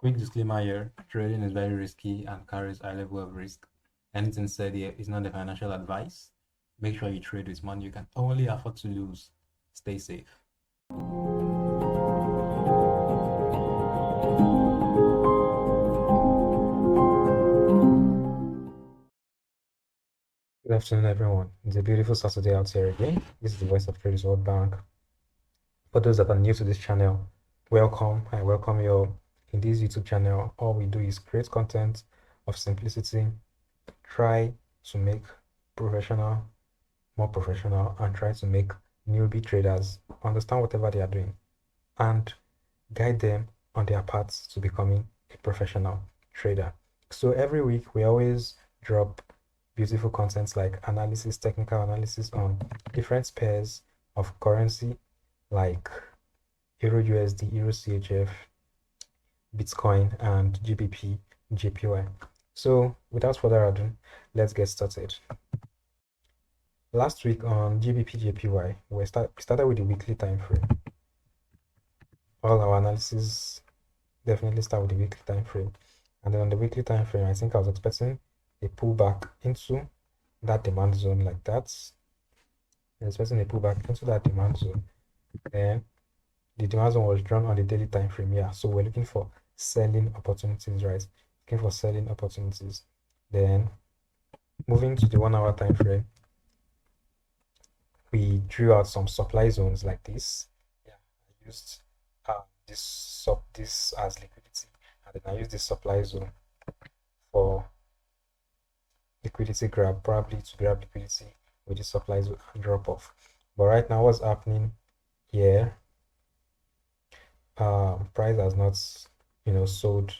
Quick disclaimer here, trading is very risky and carries a high level of risk. Anything said here is not a financial advice. Make sure you trade with money you can only afford to lose. Stay safe. Good afternoon, everyone. It's a beautiful Saturday out here again. This is the voice of TRADEWITHWORLDBANK. For those that are new to this channel, welcome. I welcome you all. In this YouTube channel, all we do is create content of simplicity, try to make professional more professional, and try to make newbie traders understand whatever they are doing and guide them on their paths to becoming a professional trader. So every week we always drop beautiful contents like analysis, technical analysis on different pairs of currency like EURUSD, EURCHF, Bitcoin, and GBPJPY. So without further ado, let's get started. Last week on GBPJPY, we started with the weekly time frame. All our analysis definitely start with the weekly time frame. And then on the weekly time frame, I think I was expecting a pullback into that demand zone like that. I was expecting a pullback into that demand zone. Then the demand zone was drawn on the daily time frame. Yeah, so we're looking for selling opportunities, right? Looking for selling opportunities. Then moving to the 1 hour time frame, we drew out some supply zones like this. Yeah, I used this as liquidity, and then I used this supply zone for liquidity grab, probably to grab liquidity with the supply zone and drop off. But right now, what's happening here? Price has not, sold.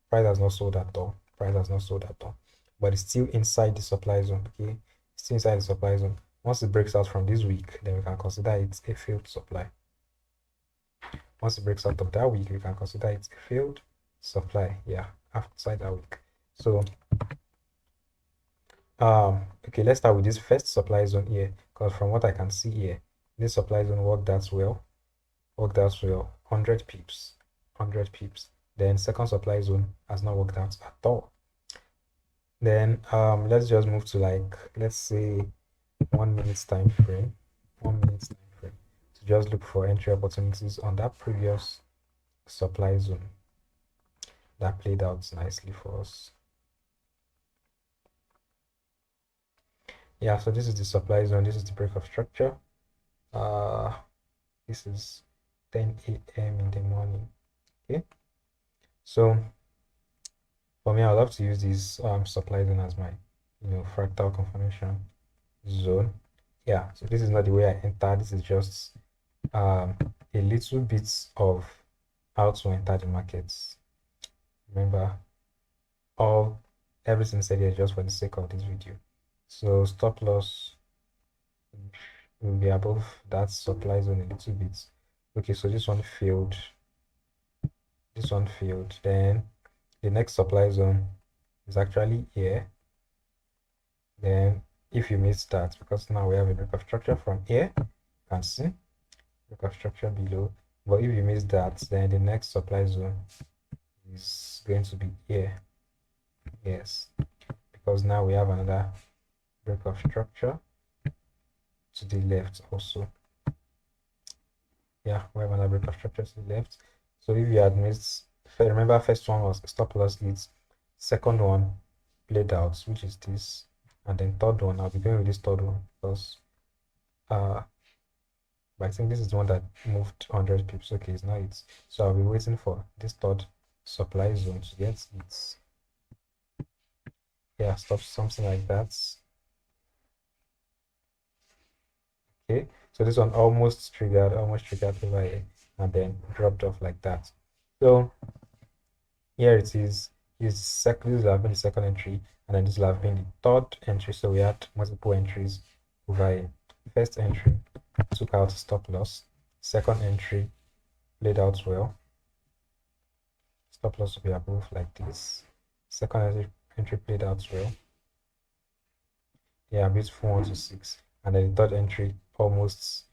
Price has not sold at all. Price has not sold at all, but it's still inside the supply zone. Okay, still inside the supply zone. Once it breaks out from this week, then we can consider it a failed supply. Once it breaks out of that week, we can consider it a failed supply. Yeah, outside that week. So, okay, let's start with this first supply zone here, because from what I can see here, this supply zone worked out well. 100 pips, 100 pips. Then second supply zone has not worked out at all. Then let's just move to let's say 1 minute time frame. 1 minute time frame to just look for entry opportunities on that previous supply zone that played out nicely for us. Yeah, so this is the supply zone. This is the break of structure. This is 10 a.m. in the morning. Okay, so for me, I love to use this supply zone as my fractal confirmation zone. Yeah, so this is not the way I enter. This is just a little bit of how to enter the markets. Remember, everything said here just for the sake of this video. So stop loss will be above that supply zone a little bit. Okay, so this one failed. This one failed. Then the next supply zone is actually here. Then if you missed that, because now we have a break of structure from here, you can see break of structure below. But if you missed that, then the next supply zone is going to be here. Yes, because now we have another break of structure to the left also. Yeah, we have another break of structure to the left. So if you had missed, remember first one was stop loss leads, second one played out, which is this, and then third one, I'll be going with this third one because but I think this is the one that moved 100 pips. Okay, it's not it. So I'll be waiting for this third supply zone to get it. Yeah, stop something like that. Okay, so this one almost triggered over here and then dropped off like that. So here it is. This will have been the second entry, and then this will have been the third entry. So we had multiple entries over here. First entry took out stop loss. Second entry played out well. Stop loss will be above like this. Second entry played out well. Yeah, beautiful 1 to 6. And then the third entry almost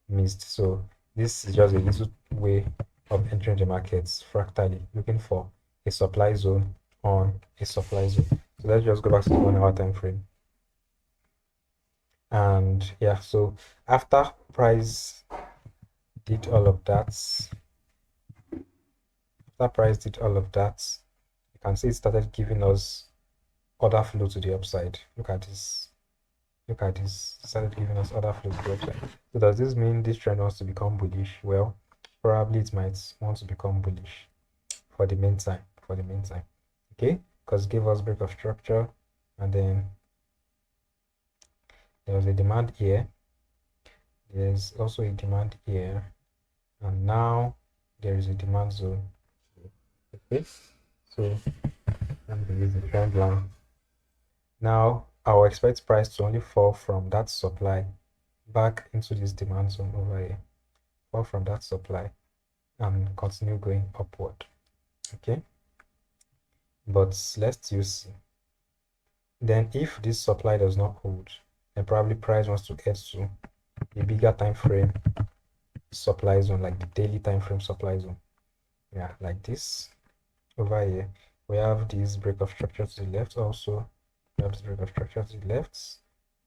missed. So this is just a little way of entering the markets fractally, looking for a supply zone on a supply zone. So let's just go back to the 1 hour time frame. And yeah, so after price did all of that, you can see it started giving us order flow to the upside. Look at this. Look at this. It started giving us order flow to the upside. So does this mean this trend wants to become bullish? Well, probably it might want to become bullish for the meantime. Okay, because it gave us break of structure, and then there was a demand here. There's also a demand here, and now there is a demand zone. Okay, so I'm going to use the trend line. Now I'll expect price to only fall from that supply back into this demand zone over here, fall from that supply and continue going upward. Okay, but let's still see. Then if this supply does not hold, then probably price wants to head to a bigger time frame supply zone, like the daily time frame supply zone. Yeah, like this. Over here we have this break of structure to the left. Also we have this break of structure to the left,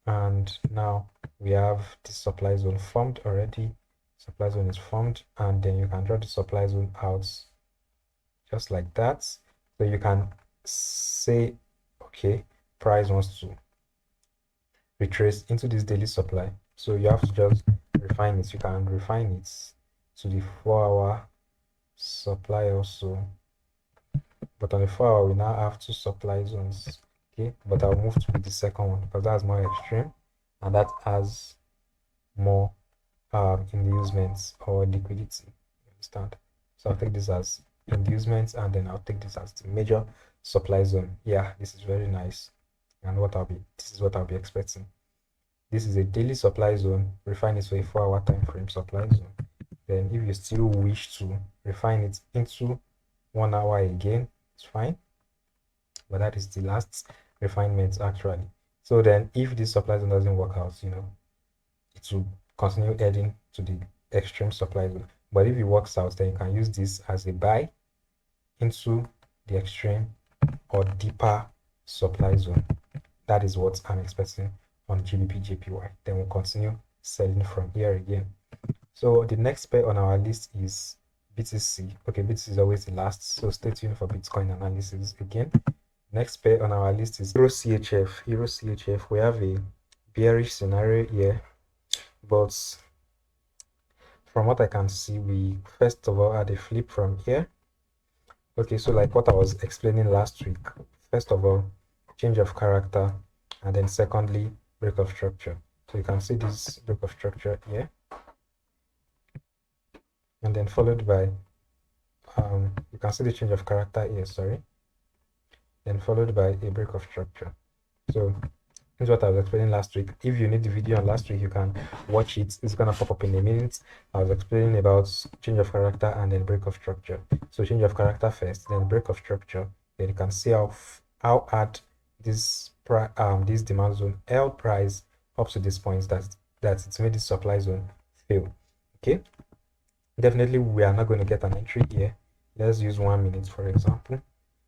and now we have the supply zone formed already. Supply zone is formed, and then you can draw the supply zone out just like that. So you can say, okay, price wants to retrace into this daily supply, so you have to just refine it. You can refine it to the 4-hour supply also, but on the 4-hour we now have 2 supply zones. Okay, but I'll move to the second one because that's more extreme and that has more inducements or liquidity. You understand? So I'll take this as inducements, and then I'll take this as the major supply zone. Yeah, this is very nice, and this is what I'll be expecting. This is a daily supply zone. Refine it to a 4-hour time frame supply zone. Then if you still wish to refine it into 1 hour again, it's fine, but that is the last refinement actually. So then if this supply zone doesn't work out, it will continue heading to the extreme supply zone. But if it works out, then you can use this as a buy into the extreme or deeper supply zone. That is what I'm expecting on GBPJPY. Then we'll continue selling from here again. So the next pair on our list is BTC. Okay, BTC is always the last, so stay tuned for Bitcoin analysis again. Next pair on our list is EURCHF. EURCHF, we have a bearish scenario here, but from what I can see, we first of all had a flip from here. Okay, so like what I was explaining last week, first of all, change of character, and then secondly, break of structure. So you can see this break of structure here, and then followed by you can see the change of character here, sorry, then followed by a break of structure. So this is what I was explaining last week. If you need the video on last week, you can watch it. It's gonna pop up in a minute. I was explaining about change of character and then break of structure. So change of character first, then break of structure. Then you can see how hard this demand zone held price up to this point that it's made this supply zone fail. Okay, definitely we are not going to get an entry here. Let's use 1 minute for example.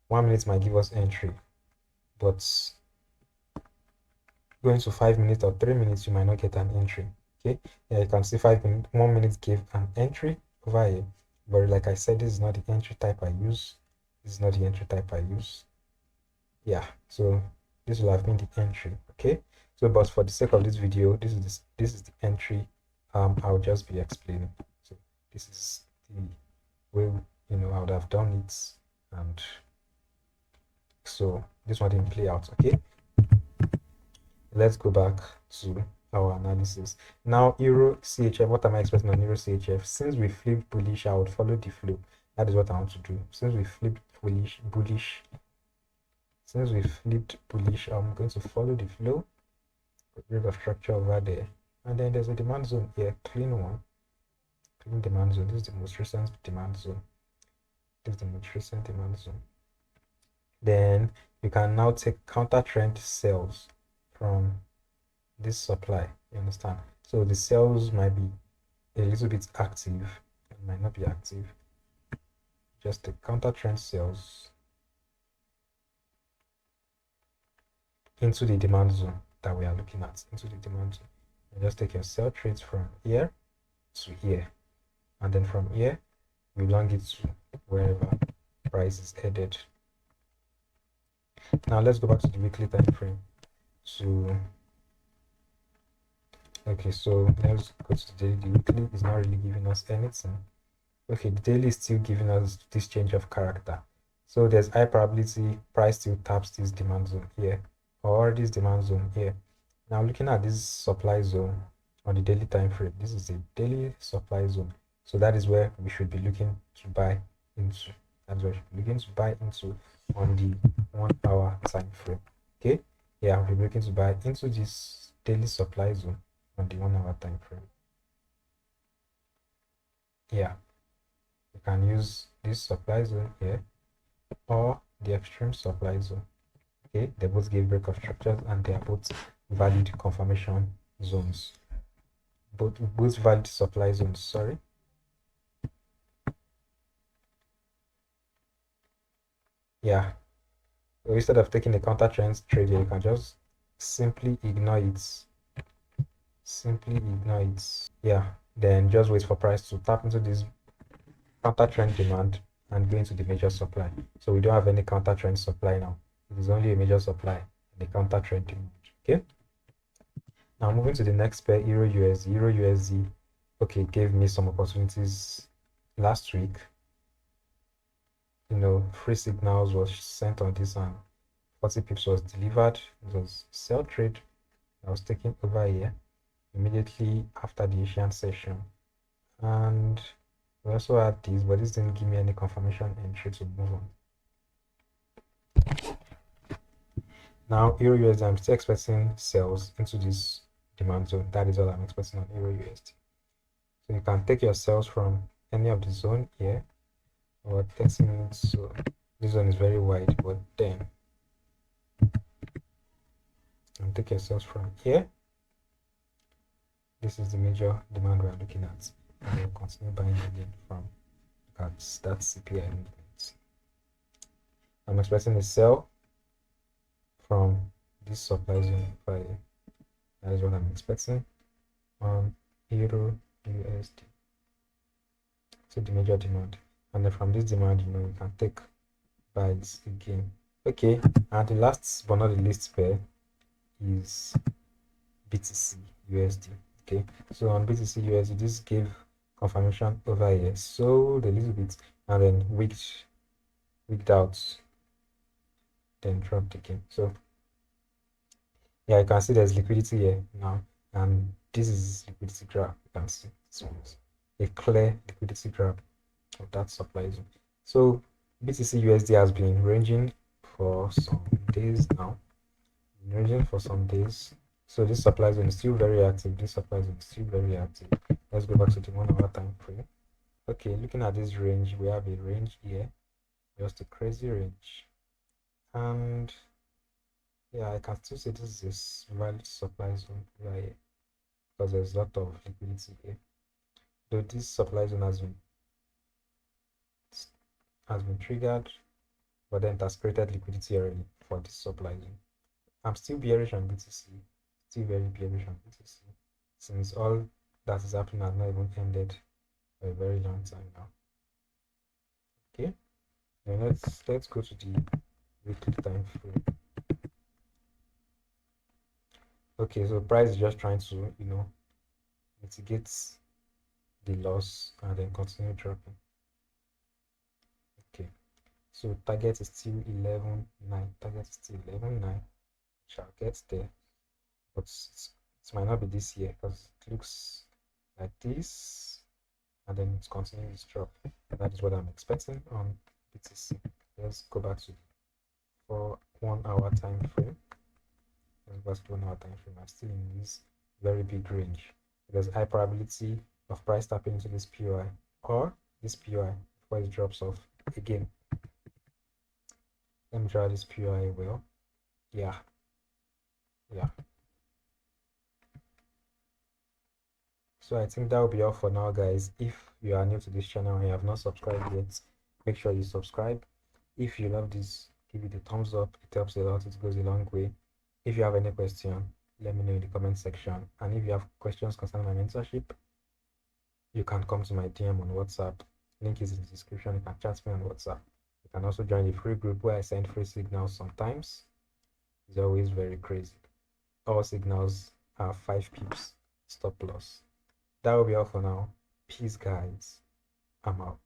1 minute might give us entry, but going to 5 minutes or 3 minutes, you might not get an entry. Okay, yeah, you can see 1 minute gave an entry over here, but like I said, this is not the entry type I use. Yeah, so this will have been the entry. Okay, so but for the sake of this video, this is the entry I'll just be explaining. So this is the way I would have done it, and so this one didn't play out. Okay, let's go back to our analysis. Now EURCHF, what am I expecting on EURCHF? Since we flipped bullish, I would follow the flow. That is what I want to do. Since we flipped bullish, I'm going to follow the flow. Break of structure over there, and then there's a demand zone here, clean demand zone. This is the most recent demand zone. Then you can now take counter trend sales from this supply. You understand? So the sales might be a little bit active, it might not be active. just take counter trend sales into the demand zone that we are looking at, into the demand zone. And just take your sell trades from here to here, and then from here you long it to wherever price is headed. Now let's go back to the weekly time frame. Okay, so let's go to the daily. The weekly is not really giving us anything. Okay, the daily is still giving us this change of character. So there's high probability price still taps this demand zone here, or this demand zone here. Now looking at this supply zone on the daily time frame, this is the daily supply zone. So that is where we should be looking to buy into. That's where we should be looking to buy into on the 1 hour time frame. Okay, yeah, we'll be looking to buy into this daily supply zone on the 1 hour time frame. Yeah, you can use this supply zone here or the extreme supply zone. Okay, they both give breakoff structures and they are both valid confirmation zones. Both valid supply zones, sorry. Yeah, so instead of taking a counter trend trade here, you can just simply ignore it. Yeah, then just wait for price to tap into this counter trend demand and go into the major supply. So we don't have any counter trend supply now. It is only a major supply and the counter trend demand. Okay, now moving to the next pair, EURUSD. Okay, gave me some opportunities last week. You know, free signals was sent on this and 40 pips was delivered. It was sell trade I was taking over here immediately after the Asian session, and we also had this, but this didn't give me any confirmation entry to move on. Now EURUSD, I'm still expecting sales into this demand zone. That is all I'm expecting on EURUSD. So you can take your sales from any of the zone here or 30 minutes. So this zone is very wide, but then and take your sales from here. This is the major demand we're looking at, and we'll continue buying again from that CPI movement. I'm expecting a sell from this supply zone value. That is what I'm expecting on EURUSD. So the major demand, and then from this demand, you know, you can take buys again. Okay, and the last but not the least pair is BTC USD. Okay, so on BTC USD, this gave confirmation over here, so a little bit, and then wicked out, then dropped again. So yeah, you can see there's liquidity here now, and this is liquidity graph. You can see it's a clear liquidity graph of that supply zone. So BTC USD has been ranging for some days now, so this supply zone is still very active. Let's go back to the 1 hour time frame. Okay, looking at this range, we have a range here, just a crazy range, and yeah, I can still say this is valid supply zone right here because there's a lot of liquidity here. Though this supply zone has been triggered, but then it has created liquidity already for this supply zone. I'm still bearish on BTC, still very bearish on BTC, since all that is happening has not even ended for a very long time now. Okay, now let's go to the weekly time frame. Okay, so price is just trying to, you know, mitigate the loss and then continue dropping. Okay, so target is still 11.9. Shall get there, but it might not be this year because it looks like this, and then it's continuing this drop. That is what I'm expecting on BTC. Let's go back to for 1 hour time frame. I'm still in this very big range. There's high probability of price tapping into this POI or this POI before it drops off again. Let me draw this POI well. Yeah. So I think that will be all for now, guys. If you are new to this channel and you have not subscribed yet, Make sure you subscribe. If you love this, give it a thumbs up. It helps a lot. It goes a long way. If you have any question, let me know in the comment section. And if you have questions concerning my mentorship, you can come to my DM on WhatsApp. Link is in the description. You can chat me on WhatsApp. You can also join the free group where I send free signals sometimes. It's always very crazy. All signals are 5 pips stop loss. That will be all for now. Peace, guys. I'm out.